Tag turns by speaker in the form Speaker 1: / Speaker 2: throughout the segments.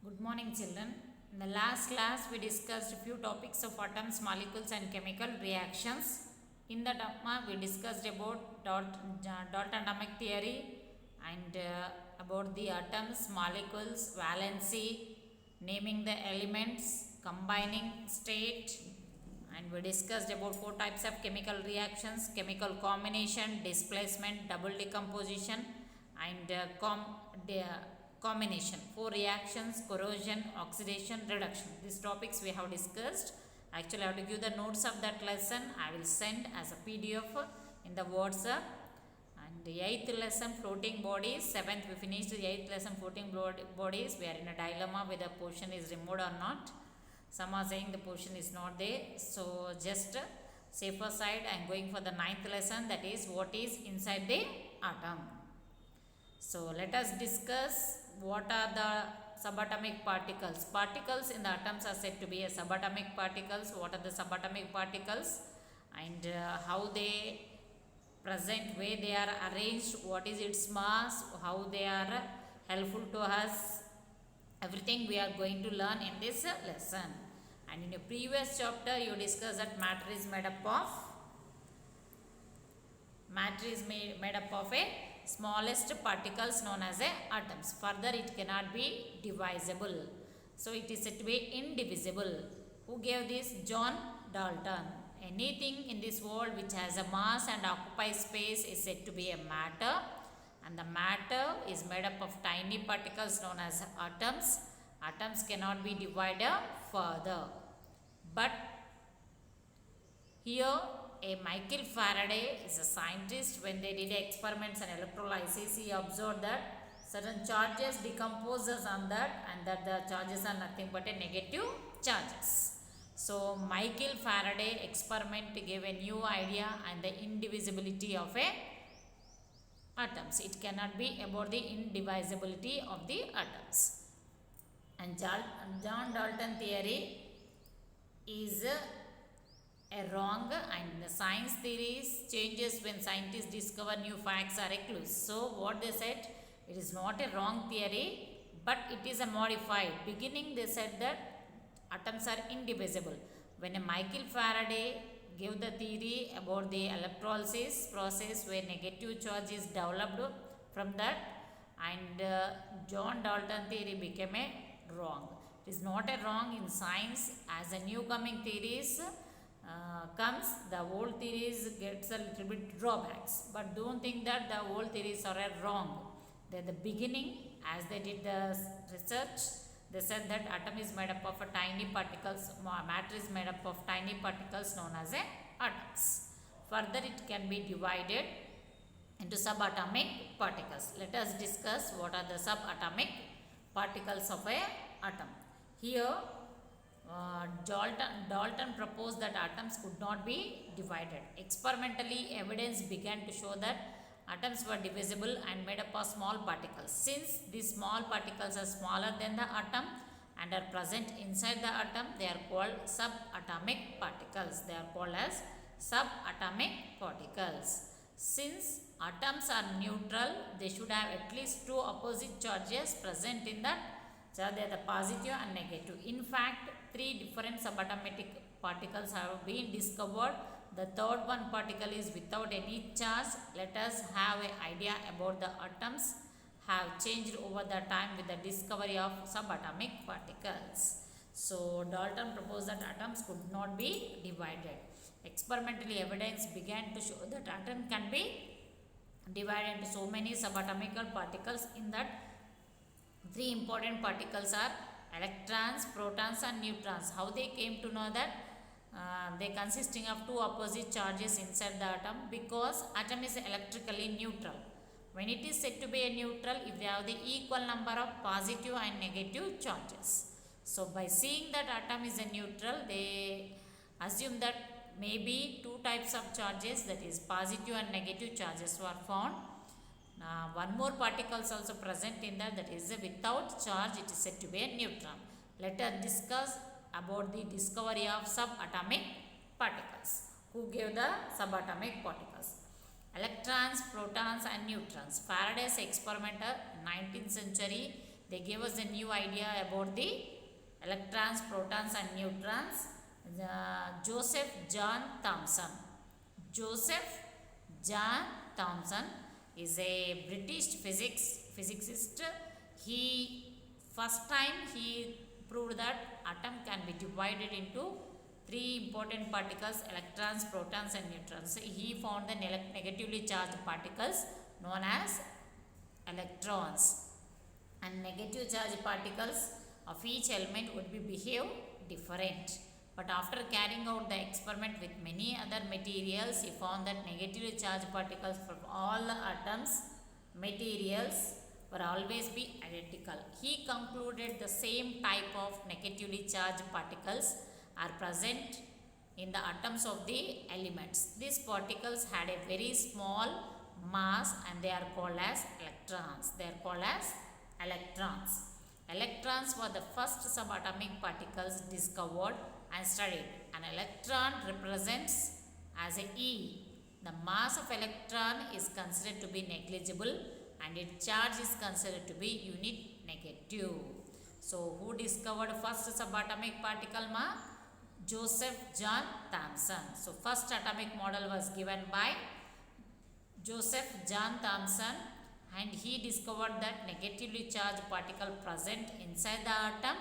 Speaker 1: Good morning, children. In the last class, we discussed a few topics of atoms, molecules, and chemical reactions. In that, we discussed about Dalton atomic theory and about the atoms, molecules, valency, naming the elements, combining state, and we discussed about four types of chemical reactions: chemical combination, displacement, double decomposition, and combination. Four reactions: corrosion, oxidation, reduction. These topics we have discussed. Actually, I have to give the notes of that lesson. I will send as a PDF in the WhatsApp. And the 8th lesson, floating bodies. 7th, we finished the 8th lesson, floating bodies. We are in a dilemma whether portion is removed or not. Some are saying the portion is not there. So, just safer side, I am going for the 9th lesson, that is what is inside the atom. So, let us discuss what are the subatomic particles. Particles in the atoms are said to be a subatomic particles. What are the subatomic particles and how they present, where they are arranged, what is its mass, how they are helpful to us. Everything we are going to learn in this lesson. And in a previous chapter, you discussed that matter is made up of a smallest particles known as atoms. Further, it cannot be divisible. So, it is said to be indivisible. Who gave this? John Dalton. Anything in this world which has a mass and occupies space is said to be a matter. And the matter is made up of tiny particles known as atoms. Atoms cannot be divided further. But here, a Michael Faraday is a scientist. When they did experiments and electrolysis, he observed that certain charges decomposes on that, and that the charges are nothing but a negative charges. So, Michael Faraday experiment gave a new idea and the indivisibility of a atoms. It cannot be about the indivisibility of the atoms. And John Dalton theory is a wrong, and the science theories changes when scientists discover new facts or clues. So, what they said, it is not a wrong theory, but it is a modified. Beginning, they said that atoms are indivisible. When a Michael Faraday gave the theory about the electrolysis process where negative charge is developed from that, and John Dalton theory became a wrong. It is not a wrong in science. As a new coming theories comes, the old theories gets a little bit drawbacks. But don't think that the old theories are wrong. They are the beginning. As they did the research, they said that atom is made up of a tiny particles, matter is made up of tiny particles known as atoms. Further, it can be divided into subatomic particles. Let us discuss what are the subatomic particles of a atom. Here, Dalton proposed that atoms could not be divided. Experimentally, evidence began to show that atoms were divisible and made up of small particles. Since these small particles are smaller than the atom and are present inside the atom, they are called subatomic particles. They are called as subatomic particles. Since atoms are neutral, they should have at least two opposite charges present in that. So, they are the positive and negative. In fact, three different subatomic particles have been discovered. The third one particle is without any charge. Let us have an idea about the atoms have changed over the time with the discovery of subatomic particles. So, Dalton proposed that atoms could not be divided. Experimentally, evidence began to show that atom can be divided into so many subatomic particles. In that, three important particles are electrons, protons and neutrons. How they came to know that? They consisting of two opposite charges inside the atom, because atom is electrically neutral. When it is said to be a neutral, if they have the equal number of positive and negative charges. So, by seeing that atom is a neutral, they assume that maybe two types of charges, that is positive and negative charges, were found. One more particle is also present in that is without charge, it is said to be a neutron. Let us discuss about the discovery of subatomic particles. Who gave the subatomic particles? Electrons, protons and neutrons. Faraday's experimenter, 19th century, They gave us a new idea about the electrons, protons and neutrons. Joseph John Thomson. Joseph John Thomson is a British physicist. He first time he proved that atom can be divided into three important particles: electrons, protons and neutrons. He found the negatively charged particles known as electrons, and negative charged particles of each element would be behave different. But after carrying out the experiment with many other materials, he found that negatively charged particles from all the atoms materials will always be identical. He concluded the same type of negatively charged particles are present in the atoms of the elements. These particles had a very small mass and they are called as electrons. They are called as electrons. Electrons were the first subatomic particles discovered and studied. An electron represents as a E. The mass of electron is considered to be negligible and its charge is considered to be unit negative. So, who discovered first subatomic particle ma? Joseph John Thomson. So, first atomic model was given by Joseph John Thomson, and he discovered that negatively charged particle present inside the atom,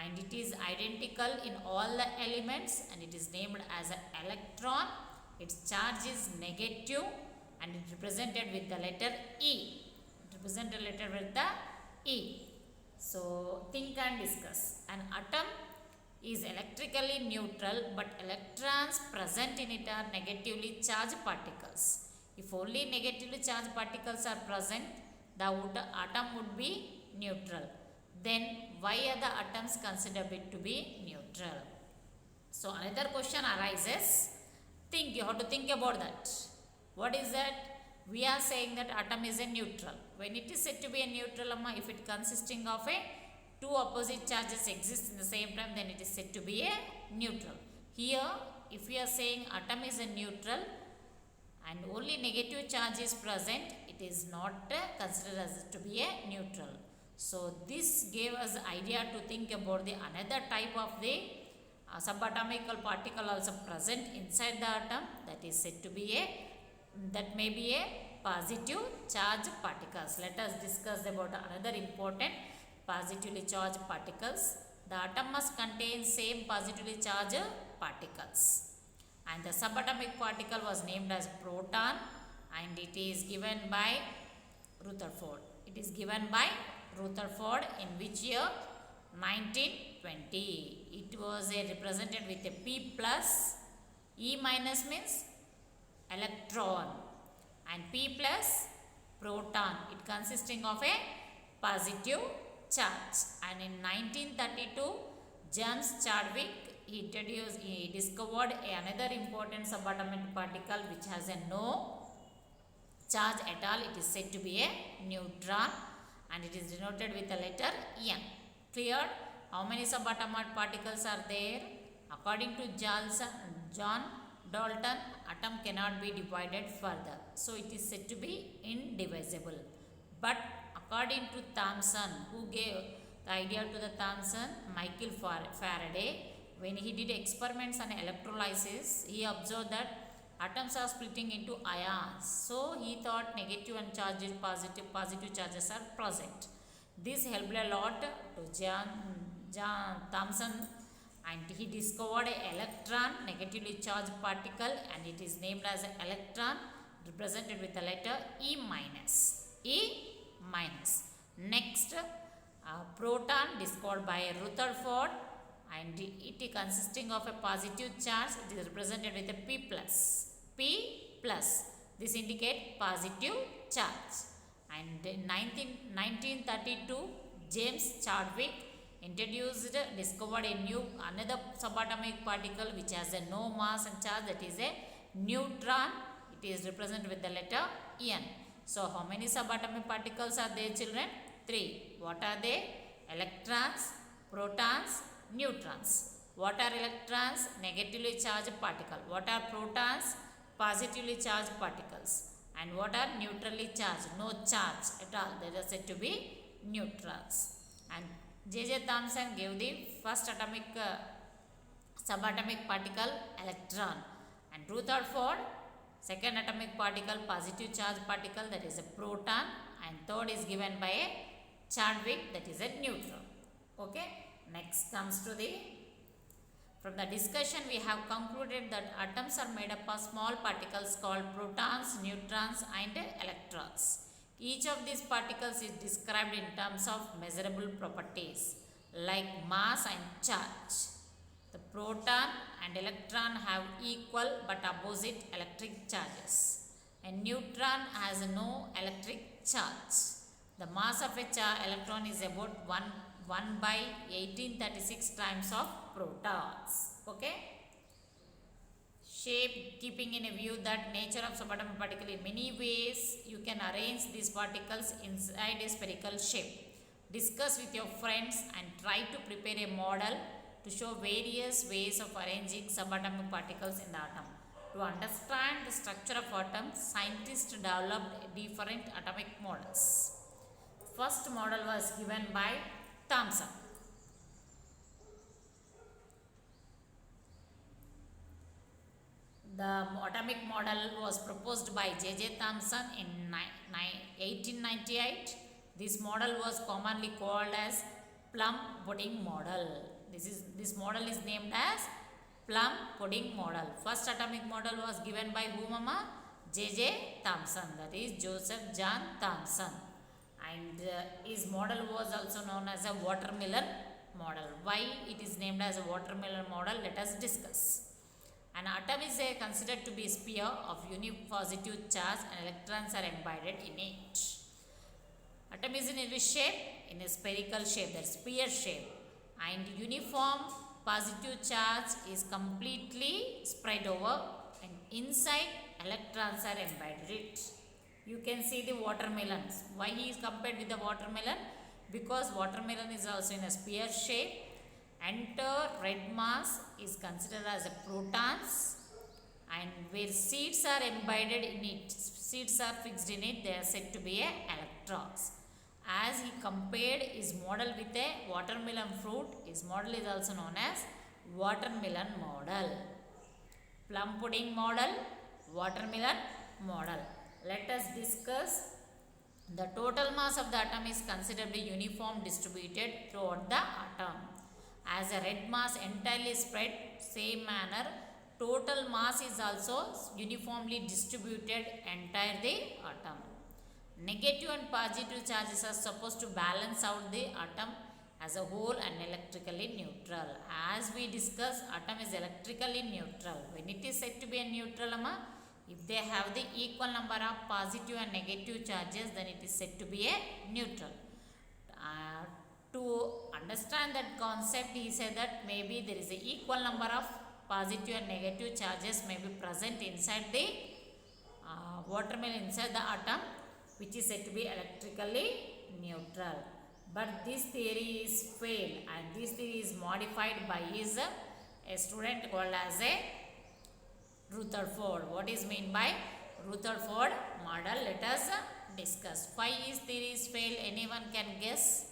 Speaker 1: and it is identical in all the elements, and it is named as an electron. Its charge is negative and it represented with the letter E. It represented letter with the E. So, think and discuss. An atom is electrically neutral, but electrons present in it are negatively charged particles. If only negatively charged particles are present, the atom would be neutral. Then why are the atoms considered to be neutral? So another question arises. You have to think about that. What is that? We are saying that atom is a neutral. When it is said to be a neutral, if it consisting of two opposite charges exist in the same time, then it is said to be a neutral. Here, if we are saying atom is a neutral and only negative charge is present, it is not considered as to be a neutral. So this gave us idea to think about the another type of the subatomic particle also present inside the atom, that is said to be that may be a positive charge particles. Let us discuss about another important positively charged particles. The atom must contain same positively charged particles, and the subatomic particle was named as proton, and it is given by Rutherford. It is given by Rutherford in which year? 1920. It was represented with a P plus. E minus means electron and P plus proton. It consisting of a positive charge. And in 1932, James Chadwick he discovered another important subatomic particle which has a no charge at all. It is said to be a neutron, and it is denoted with the letter N. Cleared? How many subatomic particles are there? According to John Dalton, atom cannot be divided further. So it is said to be indivisible. But according to Thomson, who gave the idea to the Thomson? Michael Faraday. When he did experiments on electrolysis, he observed that atoms are splitting into ions. So he thought negative and charges, positive charges are present. This helped a lot to John Thomson, and he discovered an electron, negatively charged particle, and it is named as an electron, represented with the letter E minus. E minus. Next, proton discovered by Rutherford, and it consisting of a positive charge. It is represented with a P plus. P plus. This indicate positive charge. And in 1932, James Chadwick discovered another subatomic particle which has a no mass and charge, that is a neutron. It is represented with the letter N. So how many subatomic particles are there, children? 3. What are they? Electrons, protons, neutrons. What are electrons? Negatively charged particle. What are protons? Positively charged particles. And what are neutrally charged? No charge at all. They are said to be neutrons. And J.J. Thomson gave the first atomic subatomic particle electron, and Rutherford second atomic particle positive charge particle, that is a proton, and third is given by a Chadwick, that is a neutron. Okay, next comes to the, from the discussion we have concluded that atoms are made up of small particles called protons, neutrons and electrons. Each of these particles is described in terms of measurable properties like mass and charge. The proton and electron have equal but opposite electric charges. A neutron has no electric charge. The mass of a electron is about 1 by 1836 times of protons. Okay. Shape, keeping in a view that nature of subatomic particle, in many ways you can arrange these particles inside a spherical shape. Discuss with your friends and try to prepare a model to show various ways of arranging subatomic particles in the atom. To understand the structure of atoms, scientists developed different atomic models. First model was given by Thomson. The atomic model was proposed by J.J. Thomson in 1898. This model was commonly called as plum pudding model. This model is named as plum pudding model. First atomic model was given by whom? J.J. Thomson, that is Joseph John Thomson. And his model was also known as a watermelon model. Why it is named as a watermelon model? Let us discuss. An atom is considered to be a sphere of unique positive charge and electrons are embedded in it. Atom is in a shape, in a spherical shape, that sphere shape, and uniform positive charge is completely spread over, and inside electrons are embedded it. You can see the watermelons. Why he is compared with the watermelon? Because watermelon is also in a sphere shape. Enter red mass is considered as a protons, and where seeds are embedded in it, seeds are fixed in it, they are said to be electrons. As he compared his model with a watermelon fruit, his model is also known as watermelon model. Plum pudding model, watermelon model. Let us discuss. The total mass of the atom is considerably uniform distributed throughout the atom. As a red mass entirely spread same manner, total mass is also uniformly distributed entire the atom. Negative and positive charges are supposed to balance out the atom as a whole and electrically neutral. As we discussed, atom is electrically neutral. When it is said to be a neutral, if they have the equal number of positive and negative charges, then it is said to be a neutral. To understand that concept, he said that maybe there is an equal number of positive and negative charges may be present inside the watermelon, inside the atom, which is said to be electrically neutral. But this theory is failed, and this theory is modified by his a student called as a Rutherford. What is meant by Rutherford model? Let us discuss. Why his theory is failed? Anyone can guess?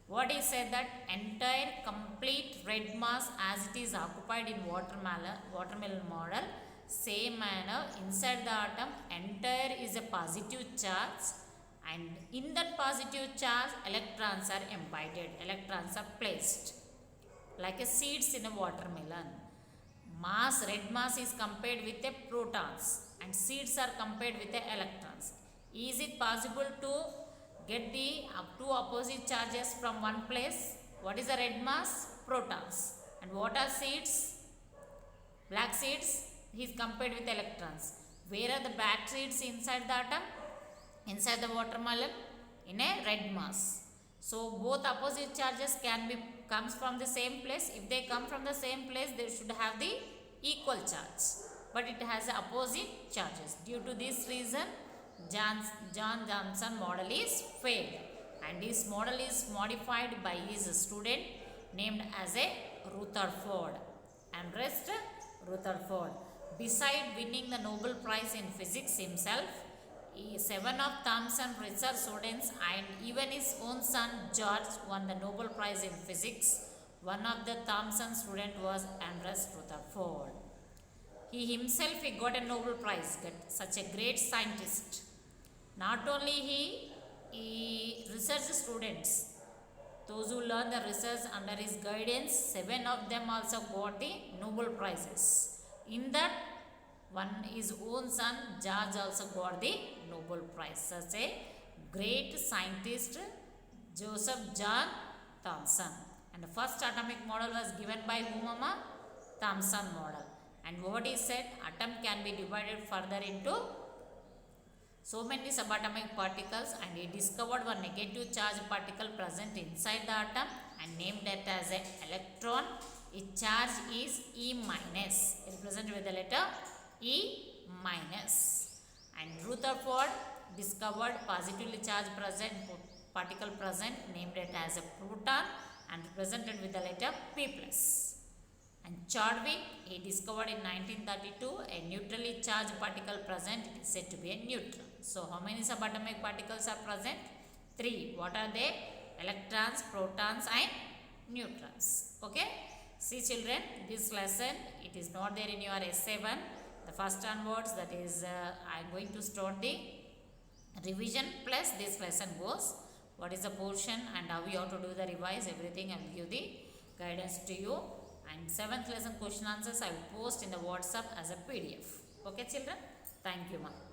Speaker 1: What he said that entire complete red mass as it is occupied in watermelon model, same manner inside the atom entire is a positive charge, and in that positive charge electrons are embedded, electrons are placed like a seeds in a watermelon. Mass, red mass is compared with the protons and seeds are compared with the electrons. Is it possible to get the two opposite charges from one place? What is the red mass? Protons. And what are seeds? Black seeds. He is compared with electrons. Where are the black seeds inside the atom? Inside the watermelon in a red mass. So both opposite charges comes from the same place. If they come from the same place, they should have the equal charge. But it has opposite charges. Due to this reason, John Thomson model is failed, and his model is modified by his student named as a Rutherford, and rest Rutherford. Beside winning the Nobel Prize in Physics himself, Seven of Thomson research students and even his own son George won the Nobel Prize in Physics. One of the Thomson student was Andreas Rutherford. He himself got a Nobel Prize, such a great scientist. Not only he research students, those who learn the research under his guidance, 7 of them also got the Nobel Prizes. In that, one his own son George also got the Nobel Prize. Such a great scientist, Joseph John Thomson. And the first atomic model was given by whom, Amma? Thomson model. And what he said, atom can be divided further into so many subatomic particles, and he discovered one negative charge particle present inside the atom and named it as an electron. Its charge is E minus, represented with the letter E minus. And Rutherford discovered positively charged particle present, named it as a proton and represented with the letter P plus. And Chadwick, he discovered in 1932 a neutrally charged particle present, it is said to be a neutron. So how many subatomic particles are present? 3. What are they? Electrons, protons and neutrons. Okay. See children, this lesson, it is not there in your essay 1. The first onwards, that is I am going to start the revision plus this lesson goes. What is the portion and how you have to do the revise, everything I will give the guidance to you. And 7th lesson question answers I will post in the WhatsApp as a PDF. Okay children? Thank you, ma'am.